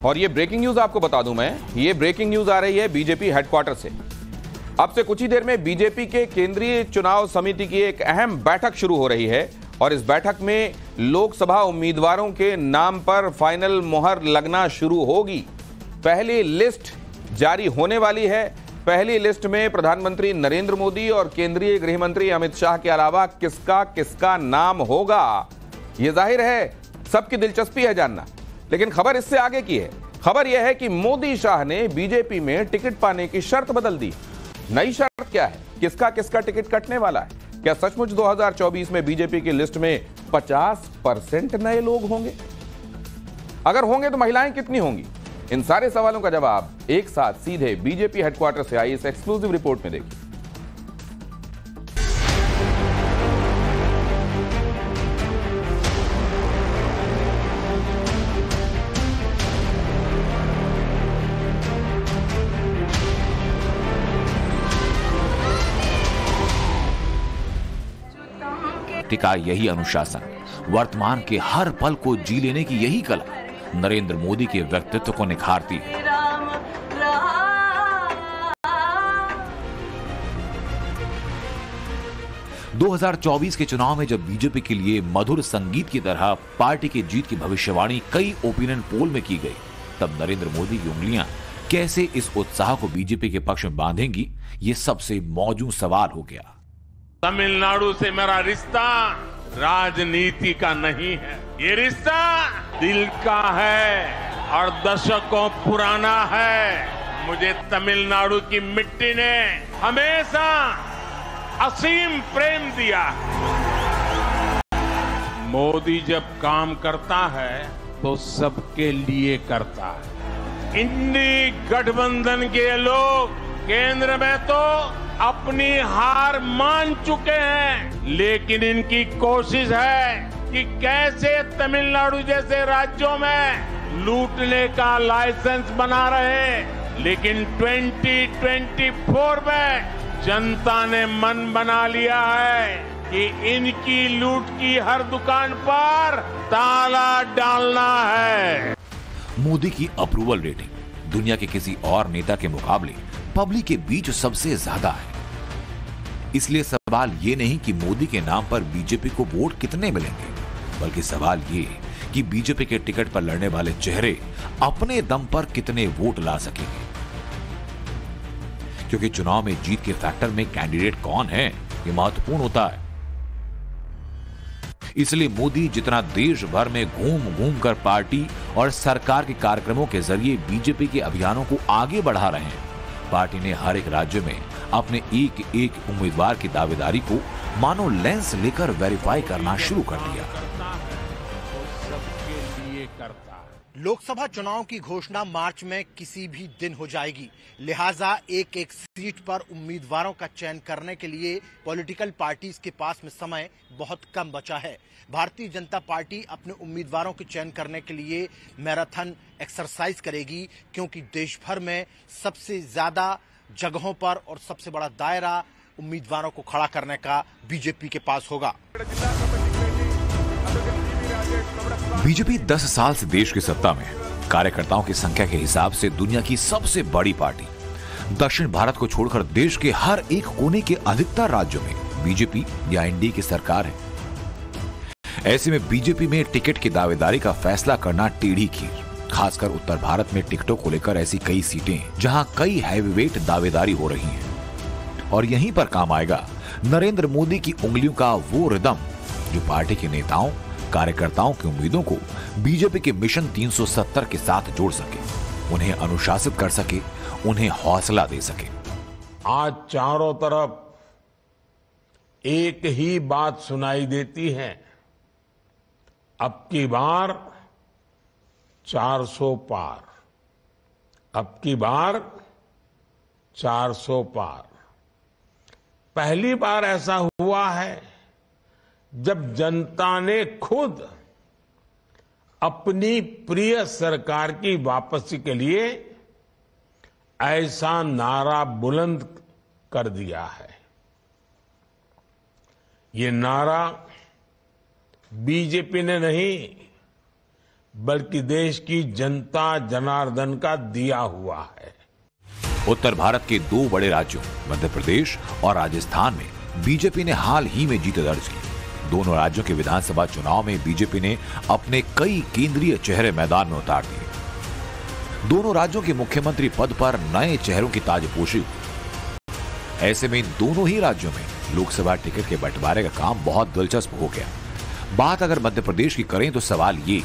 और ये breaking news आपको बता दूं मैं, ये ब्रेकिंग न्यूज आ रही है बीजेपी हेडक्वार्टर से। अब से कुछ ही देर में बीजेपी के केंद्रीय चुनाव समिति की एक अहम बैठक शुरू हो रही है और इस बैठक में लोकसभा उम्मीदवारों के नाम पर फाइनल मुहर लगना शुरू होगी। पहली लिस्ट जारी होने वाली है। पहली लिस्ट में प्रधानमंत्री नरेंद्र मोदी और केंद्रीय गृह मंत्री अमित शाह के अलावा किसका किसका नाम होगा, यह जाहिर है सबकी दिलचस्पी है जानना। लेकिन खबर इससे आगे की है। खबर यह है कि मोदी शाह ने बीजेपी में टिकट पाने की शर्त बदल दी। नई शर्त क्या है, किसका किसका टिकट कटने वाला है? क्या सचमुच 2024 में बीजेपी की लिस्ट में 50% नए लोग होंगे? अगर होंगे तो महिलाएं कितनी होंगी? इन सारे सवालों का जवाब एक साथ सीधे बीजेपी हेडक्वार्टर से आई इस एक्सक्लूसिव रिपोर्ट में देखिए। का यही अनुशासन, वर्तमान के हर पल को जी लेने की यही कला नरेंद्र मोदी के व्यक्तित्व को निखारती है। – 2024 के चुनाव में जब बीजेपी के लिए मधुर संगीत की तरह पार्टी की जीत की भविष्यवाणी कई ओपिनियन पोल में की गई, तब नरेंद्र मोदी की उंगलियां कैसे इस उत्साह को बीजेपी के पक्ष में बांधेंगी, ये सबसे मौजूद सवाल हो गया। तमिलनाडु से मेरा रिश्ता राजनीति का नहीं है, ये रिश्ता दिल का है और दशकों पुराना है। मुझे तमिलनाडु की मिट्टी ने हमेशा असीम प्रेम दिया है। मोदी जब काम करता है तो सबके लिए करता है। इंडी गठबंधन के लोग केंद्र में तो अपनी हार मान चुके हैं, लेकिन इनकी कोशिश है कि कैसे तमिलनाडु जैसे राज्यों में लूटने का लाइसेंस बना रहे। लेकिन 2024 में जनता ने मन बना लिया है कि इनकी लूट की हर दुकान पर ताला डालना है। मोदी की अप्रूवल रेटिंग दुनिया के किसी और नेता के मुकाबले पब्लिक के बीच सबसे ज्यादा है। इसलिए सवाल ये नहीं कि मोदी के नाम पर बीजेपी को वोट कितने मिलेंगे, बल्कि सवाल ये कि बीजेपी के टिकट पर लड़ने वाले चेहरे अपने दम पर कितने वोट ला सकेंगे। क्योंकि चुनाव में जीत के फैक्टर में कैंडिडेट कौन है, ये महत्वपूर्ण होता है। इसलिए मोदी जितना देश भर में घूम घूम कर पार्टी और सरकार के कार्यक्रमों के जरिए बीजेपी के अभियानों को आगे बढ़ा रहे हैं, पार्टी ने हर एक राज्य में अपने एक एक उम्मीदवार की दावेदारी को मानो लेंस लेकर वेरीफाई करना शुरू कर दिया। लोकसभा चुनाव की घोषणा मार्च में किसी भी दिन हो जाएगी, लिहाजा एक एक सीट पर उम्मीदवारों का चयन करने के लिए पॉलिटिकल पार्टीज के पास में समय बहुत कम बचा है। भारतीय जनता पार्टी अपने उम्मीदवारों के चयन करने के लिए मैराथन एक्सरसाइज करेगी, क्योंकि देश भर में सबसे ज्यादा जगहों पर और सबसे बड़ा दायरा उम्मीदवारों को खड़ा करने का बीजेपी के पास होगा। बीजेपी 10 साल से देश की सत्ता में, कार्यकर्ताओं की संख्या के हिसाब से दुनिया की सबसे बड़ी पार्टी। दक्षिण भारत को छोड़कर देश के हर एक कोने के अधिकतर राज्यों में बीजेपी या एनडीए की सरकार है। ऐसे में बीजेपी में टिकट की दावेदारी का फैसला करना टेढ़ी खीर। खासकर उत्तर भारत में टिकटों को लेकर ऐसी कई सीटें जहां कई हैवीवेट दावेदारी हो रही हैं। और यहीं पर काम आएगा नरेंद्र मोदी की उंगलियों का वो रिदम जो पार्टी के नेताओं, कार्यकर्ताओं की उम्मीदों को बीजेपी के मिशन 370 के साथ जोड़ सके, उन्हें अनुशासित कर सके, उन्हें हौसला दे सके। आज चारों तरफ एक ही बात सुनाई देती है, अब की बार 400 पार, अब की बार 400 पार। पहली बार ऐसा हुआ है जब जनता ने खुद अपनी प्रिय सरकार की वापसी के लिए ऐसा नारा बुलंद कर दिया है। ये नारा बीजेपी ने नहीं, बल्कि देश की जनता जनार्दन का दिया हुआ है। उत्तर भारत के दो बड़े राज्यों मध्य प्रदेश और राजस्थान में बीजेपी ने हाल ही में जीत दर्ज की। दोनों राज्यों के विधानसभा चुनाव में बीजेपी ने अपने कई केंद्रीय चेहरे मैदान में उतार दिए। दोनों राज्यों के मुख्यमंत्री पद पर नए चेहरों की ताजपोशी हुई। ऐसे में इन दोनों ही राज्यों में लोकसभा टिकट के बंटवारे का काम बहुत दिलचस्प हो गया। बात अगर मध्य प्रदेश की करें तो सवाल ये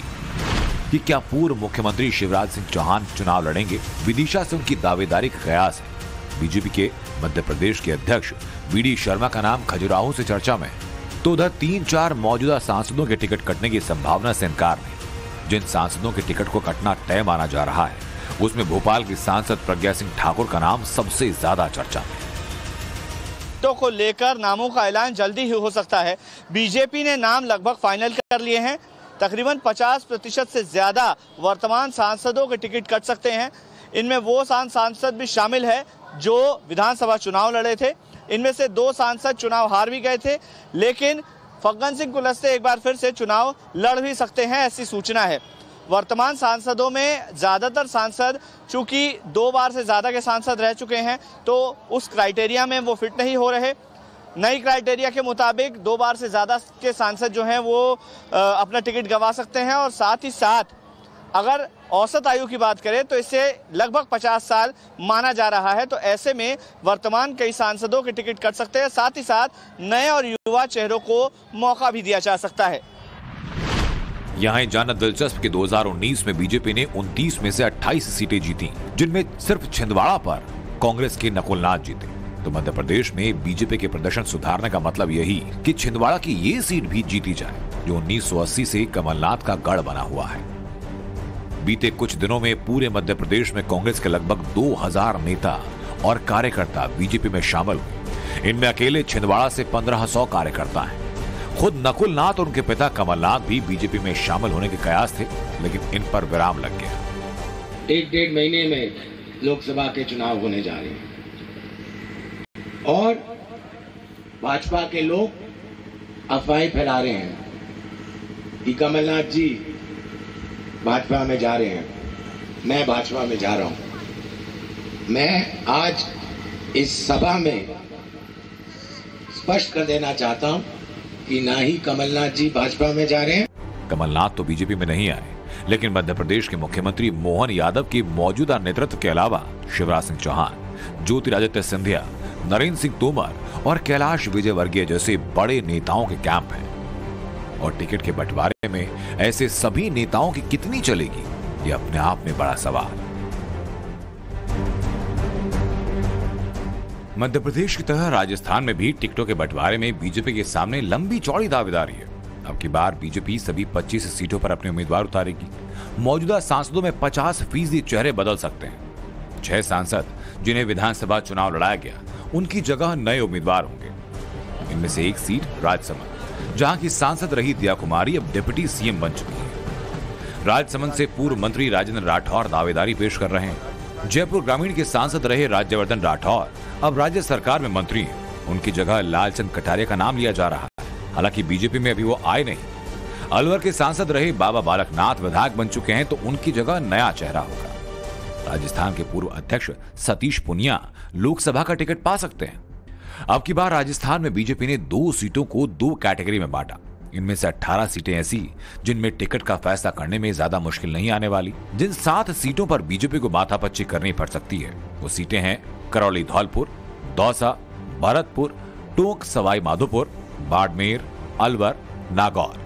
कि क्या पूर्व मुख्यमंत्री शिवराज सिंह चौहान चुनाव लड़ेंगे? विदिशा से उनकी दावेदारी का कयास है। बीजेपी के मध्य प्रदेश के अध्यक्ष वीडी शर्मा का नाम खजुराहो से चर्चा में, तो उधर 3-4 मौजूदा सांसदों के टिकट कटने की संभावना से इनकार नहीं। जिन सांसदों के टिकट को कटना तय माना जा रहा है उसमें भोपाल की सांसद प्रज्ञा सिंह ठाकुर का नाम सबसे ज्यादा चर्चा में। टिकटों को लेकर नामों का ऐलान जल्दी ही हो सकता है। बीजेपी ने नाम लगभग फाइनल कर लिए हैं। तकरीबन 50% से ज्यादा वर्तमान सांसदों के टिकट कट सकते हैं। इनमें वो सांसद भी शामिल है जो विधानसभा चुनाव लड़े थे। इनमें से 2 सांसद चुनाव हार भी गए थे, लेकिन फग्गन सिंह कुलस्ते एक बार फिर से चुनाव लड़ भी सकते हैं, ऐसी सूचना है। वर्तमान सांसदों में ज्यादातर सांसद चूंकि 2 बार से ज्यादा के सांसद रह चुके हैं तो उस क्राइटेरिया में वो फिट नहीं हो रहे। नई क्राइटेरिया के मुताबिक 2 बार से ज्यादा के सांसद जो हैं वो अपना टिकट गंवा सकते हैं, और साथ ही साथ अगर औसत आयु की बात करें तो इसे लगभग 50 साल माना जा रहा है। तो ऐसे में वर्तमान कई सांसदों के टिकट कट सकते हैं, साथ ही साथ नए और युवा चेहरों को मौका भी दिया जा सकता है। यहाँ जानना दिलचस्प कि 2019 में बीजेपी ने 29 में से 28 सीटें जीती, जिनमें सिर्फ छिंदवाड़ा पर कांग्रेस के नकुलनाथ जीते। तो मध्य प्रदेश में बीजेपी के प्रदर्शन सुधारने का मतलब यही कि छिंदवाड़ा की ये सीट भी जीती जाए, जो 1980 से कमलनाथ का गढ़ बना हुआ है। बीते कुछ दिनों में पूरे मध्य प्रदेश में कांग्रेस के लगभग 2000 नेता और कार्यकर्ता बीजेपी में शामिल हुए। इनमें अकेले छिंदवाड़ा से 1500 कार्यकर्ता हैं। खुद नकुलनाथ और उनके पिता कमलनाथ भी बीजेपी में शामिल होने के कयास थे, लेकिन इन पर विराम लग गया। 1-1.5 महीने में लोकसभा के चुनाव होने जा रहे हैं और भाजपा के लोग अफवाहें फैला रहे हैं कि कमलनाथ जी भाजपा में जा रहे हैं, मैं भाजपा में जा रहा हूं। मैं आज इस सभा में स्पष्ट कर देना चाहता हूं कि ना ही कमलनाथ जी भाजपा में जा रहे हैं। कमलनाथ तो बीजेपी में नहीं आए, लेकिन मध्य प्रदेश के मुख्यमंत्री मोहन यादव के मौजूदा नेतृत्व के अलावा शिवराज सिंह चौहान, ज्योतिरादित्य सिंधिया, नरेंद्र सिंह तोमर और कैलाश विजयवर्गीय जैसे बड़े नेताओं के कैंप हैं। और टिकट के बंटवारे में ऐसे सभी नेताओं की कितनी चलेगी, ये अपने आप में बड़ा सवाल। मध्य प्रदेश की तरह राजस्थान में भी टिकटों के बंटवारे में बीजेपी के सामने लंबी चौड़ी दावेदारी है। अब की बार बीजेपी सभी 25 सीटों पर अपने उम्मीदवार उतारेगी। मौजूदा सांसदों में 50% चेहरे बदल सकते हैं। 6 सांसद जिन्हें विधानसभा चुनाव लड़ाया गया, उनकी जगह नए उम्मीदवार होंगे। इनमें से एक सीट राजसमंद, जहां की सांसद रही दिया कुमारी अब डिप्टी सीएम बन चुकी है। राजसमंद से पूर्व मंत्री राजेंद्र राठौर दावेदारी पेश कर रहे हैं। जयपुर ग्रामीण के सांसद रहे राज्यवर्धन राठौर अब राज्य सरकार में मंत्री हैं। उनकी जगह लालचंद कटारिया का नाम लिया जा रहा है। हालांकि बीजेपी में अभी वो आए नहीं। अलवर के सांसद रहे बाबा बालकनाथ विधायक बन चुके हैं, तो उनकी जगह नया चेहरा होगा। राजस्थान के पूर्व अध्यक्ष सतीश पुनिया लोकसभा का टिकट पा सकते हैं। अब की बार राजस्थान में बीजेपी ने 2 सीटों को 2 कैटेगरी में बांटा। इनमें से 18 सीटें ऐसी जिनमें टिकट का फैसला करने में ज्यादा मुश्किल नहीं आने वाली। जिन 7 सीटों पर बीजेपी को माथापच्ची करनी पड़ सकती है, वो सीटें हैं करौली धौलपुर, दौसा, भरतपुर, टोंक सवाई माधोपुर, बाड़मेर, अलवर, नागौर।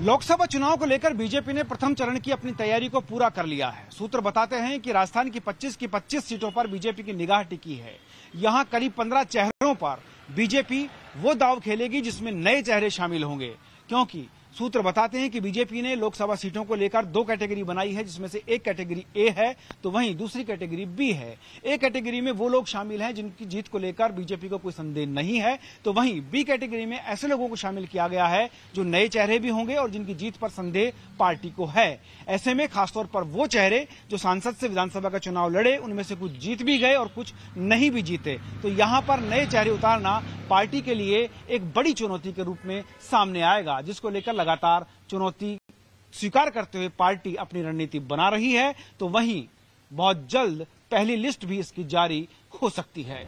लोकसभा चुनाव को लेकर बीजेपी ने प्रथम चरण की अपनी तैयारी को पूरा कर लिया है। सूत्र बताते हैं कि राजस्थान की 25 सीटों पर बीजेपी की निगाह टिकी है। यहां करीब 15 चेहरों पर बीजेपी वो दांव खेलेगी जिसमें नए चेहरे शामिल होंगे, क्योंकि सूत्र बताते हैं कि बीजेपी ने लोकसभा सीटों को लेकर 2 कैटेगरी बनाई है, जिसमें से एक कैटेगरी ए है तो वहीं दूसरी कैटेगरी बी है। ए कैटेगरी में वो लोग शामिल हैं जिनकी जीत को लेकर बीजेपी को कोई संदेह नहीं है, तो वहीं बी कैटेगरी में ऐसे लोगों को शामिल किया गया है जो नए चेहरे भी होंगे और जिनकी जीत पर संदेह पार्टी को है। ऐसे में खासतौर पर वो चेहरे जो सांसद से विधानसभा का चुनाव लड़े, उनमें से कुछ जीत भी गए और कुछ नहीं भी जीते, तो यहाँ पर नए चेहरे उतारना पार्टी के लिए एक बड़ी चुनौती के रूप में सामने आएगा, जिसको लेकर लगातार चुनौती स्वीकार करते हुए पार्टी अपनी रणनीति बना रही है, तो वहीं बहुत जल्द पहली लिस्ट भी इसकी जारी हो सकती है।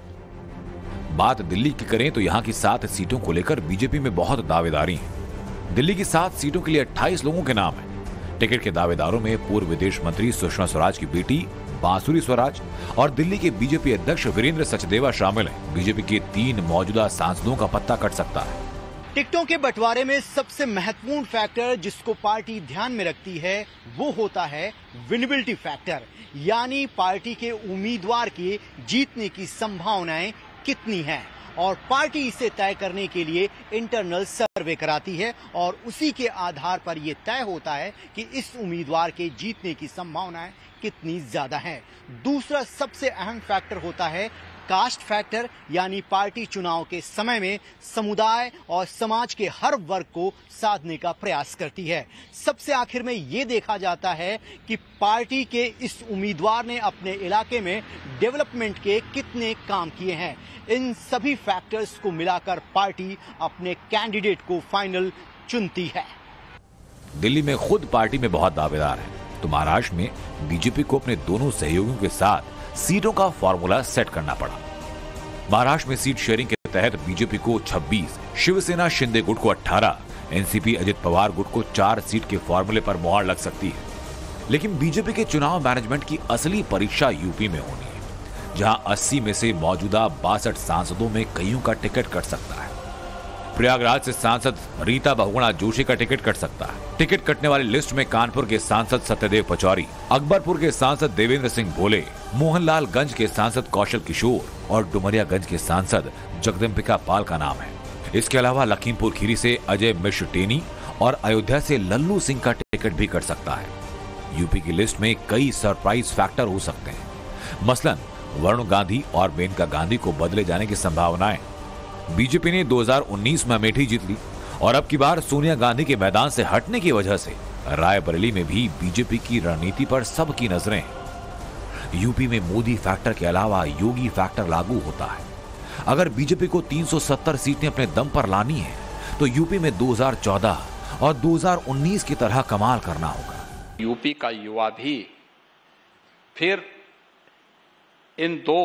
बात दिल्ली की करें तो यहां की 7 सीटों को लेकर बीजेपी में बहुत दावेदारी है। दिल्ली की 7 सीटों के लिए 28 लोगों के नाम है। टिकट के दावेदारों में पूर्व विदेश मंत्री सुषमा स्वराज की बेटी बांसुरी स्वराज और दिल्ली के बीजेपी अध्यक्ष वीरेंद्र सचदेवा शामिल हैं। बीजेपी के 3 मौजूदा सांसदों का पत्ता कट सकता है। टिकटों के बंटवारे में सबसे महत्वपूर्ण फैक्टर जिसको पार्टी ध्यान में रखती है वो होता है विनेबिलिटी फैक्टर, यानी पार्टी के उम्मीदवार के जीतने की संभावनाएं कितनी हैं, और पार्टी इसे तय करने के लिए इंटरनल सर्वे कराती है और उसी के आधार पर यह तय होता है कि इस उम्मीदवार के जीतने की संभावनाएं कितनी ज्यादा हैं। दूसरा सबसे अहम फैक्टर होता है कास्ट फैक्टर, यानी पार्टी चुनाव के समय में समुदाय और समाज के हर वर्ग को साधने का प्रयास करती है। सबसे आखिर में ये देखा जाता है कि पार्टी के इस उम्मीदवार ने अपने इलाके में डेवलपमेंट के कितने काम किए हैं। इन सभी फैक्टर्स को मिलाकर पार्टी अपने कैंडिडेट को फाइनल चुनती है। दिल्ली में खुद पार्टी में बहुत दावेदार है, तो महाराष्ट्र में बीजेपी को अपने दोनों सहयोगियों के साथ सीटों का फॉर्मूला सेट करना पड़ा। महाराष्ट्र में सीट शेयरिंग के तहत बीजेपी को 26, शिवसेना शिंदे गुट को 18, एनसीपी अजित पवार गुट को 4 सीट के फॉर्मूले पर मुहर लग सकती है। लेकिन बीजेपी के चुनाव मैनेजमेंट की असली परीक्षा यूपी में होनी है, जहां 80 में से मौजूदा 62 सांसदों में कईयों का टिकट कट सकता है। प्रयागराज से सांसद रीता बहुगुणा जोशी का टिकट कट सकता है। टिकट कटने वाली लिस्ट में कानपुर के सांसद सत्यदेव पचौरी, अकबरपुर के सांसद देवेंद्र सिंह भोले, मोहनलालगंज के सांसद कौशल किशोर और डुमरियागंज के सांसद जगदम्बिका पाल का नाम है। इसके अलावा लखीमपुर खीरी से अजय मिश्र टेनी और अयोध्या से लल्लू सिंह का टिकट भी कट सकता है। यूपी की लिस्ट में कई सरप्राइज फैक्टर हो सकते हैं। मसलन वरुण गांधी और मेनका गांधी को बदले जाने की संभावनाएं। बीजेपी ने 2019 में अमेठी जीत ली और अब की बार सोनिया गांधी के मैदान से हटने की वजह से रायबरेली में भी बीजेपी की रणनीति पर सबकी नजरें हैं। यूपी में मोदी फैक्टर के अलावा योगी फैक्टर लागू होता है। अगर बीजेपी को 370 सीटें अपने दम पर लानी है तो यूपी में 2014 और 2019 की तरह कमाल करना होगा। यूपी का युवा भी फिर इन 2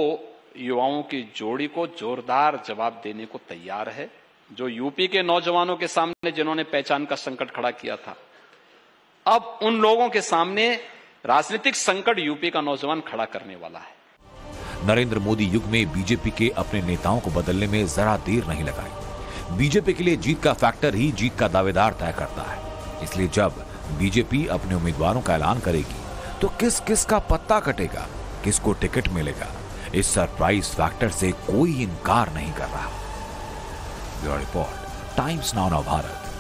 युवाओं की जोड़ी को जोरदार जवाब देने को तैयार है। जो यूपी के नौजवानों के सामने जिन्होंने पहचान का संकट खड़ा किया था, अब उन लोगों के सामने राजनीतिक संकट यूपी का नौजवान खड़ा करने वाला है। नरेंद्र मोदी युग में बीजेपी के अपने नेताओं को बदलने में जरा देर नहीं लगाई। बीजेपी के लिए जीत का फैक्टर ही जीत का दावेदार तय करता है। इसलिए जब बीजेपी अपने उम्मीदवारों का ऐलान करेगी तो किस किस का पत्ता कटेगा, किसको टिकट मिलेगा, इस सरप्राइज फैक्टर से कोई इनकार नहीं कर रहा। Bureau report, times now Bharat.